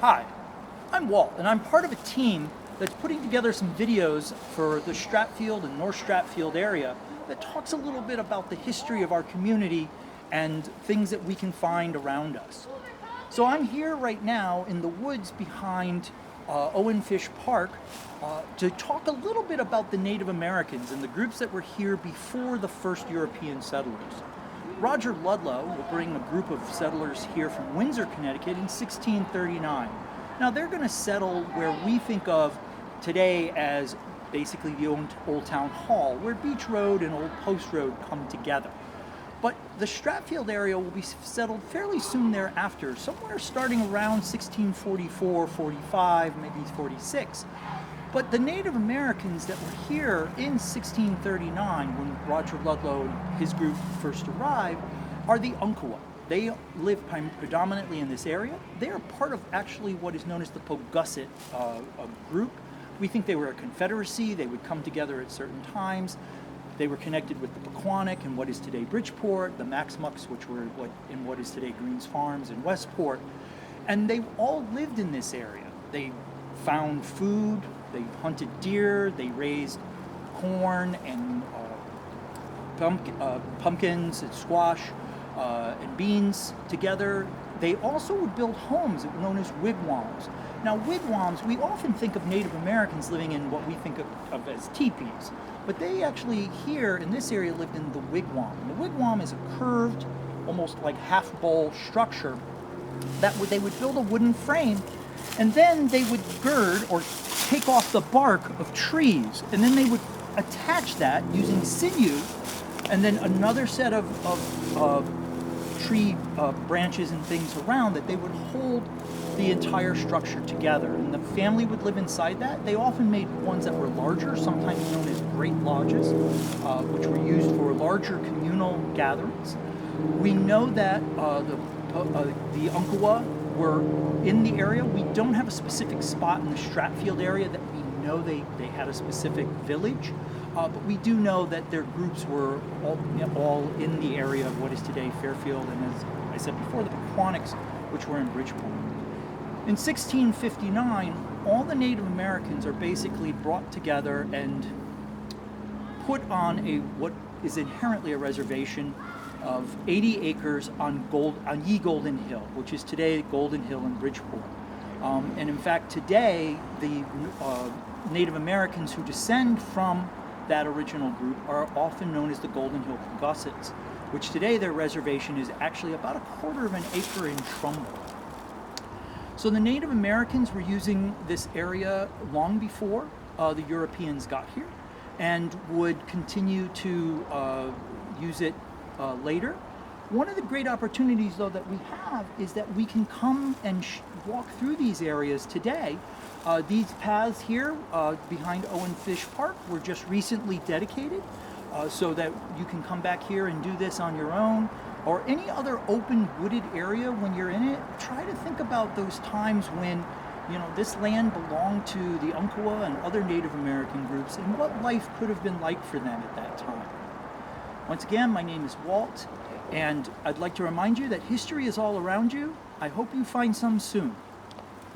Hi, I'm Walt, and I'm part of a team that's putting together some videos for the Stratfield and North Stratfield area that talks a little bit about the history of our community and things that we can find around us. So I'm here right now in the woods behind Owen Fish Park to talk a little bit about the Native Americans and the groups that were here before the first European settlers. Roger Ludlow will bring a group of settlers here from Windsor, Connecticut in 1639. Now they're going to settle where we think of today as basically the old town hall, where Beach Road and Old Post Road come together. But the Stratfield area will be settled fairly soon thereafter, somewhere starting around 1644, 45, maybe 46. But the Native Americans that were here in 1639, when Roger Ludlow and his group first arrived, are the Umpqua. They live predominantly in this area. They are part of actually what is known as the Pogusset group. We think they were a confederacy. They would come together at certain times. They were connected with the Pequannock and what is today Bridgeport, the Maxmucks, which were what is today Greens Farms and Westport. And they all lived in this area. They found food, they hunted deer, they raised corn and pumpkins and squash and beans together. They also would build homes known as wigwams. Now wigwams, we often think of Native Americans living in what we think of as teepees, but they actually here in this area lived in the wigwam. And the wigwam is a curved, almost like half bowl structure that they would build a wooden frame, and then they would gird or take off the bark of trees, and then they would attach that using sinew, and then another set of tree branches and things around that they would hold the entire structure together. And the family would live inside that. They often made ones that were larger, sometimes known as great lodges, which were used for larger communal gatherings. We know that the Umpqua were in the area. We don't have a specific spot in the Stratfield area that we know they had a specific village, but we do know that their groups were all in the area of what is today Fairfield, and as I said before, the Pequannocks, which were in Bridgeport. In 1659, all the Native Americans are basically brought together and put on what is inherently a reservation of 80 acres on Ye Golden Hill, which is today Golden Hill in Bridgeport. And in fact, today, the Native Americans who descend from that original group are often known as the Golden Hill Pogussets, which today their reservation is actually about a quarter of an acre in Trumbull. So the Native Americans were using this area long before the Europeans got here, and would continue to use it later. One of the great opportunities, though, that we have is that we can come and walk through these areas today. These paths here behind Owen Fish Park were just recently dedicated, so that you can come back here and do this on your own, or any other open wooded area when you're in it. Try to think about those times when this land belonged to the Umpqua and other Native American groups, and what life could have been like for them at that time. Once again, my name is Walt, and I'd like to remind you that history is all around you. I hope you find some soon.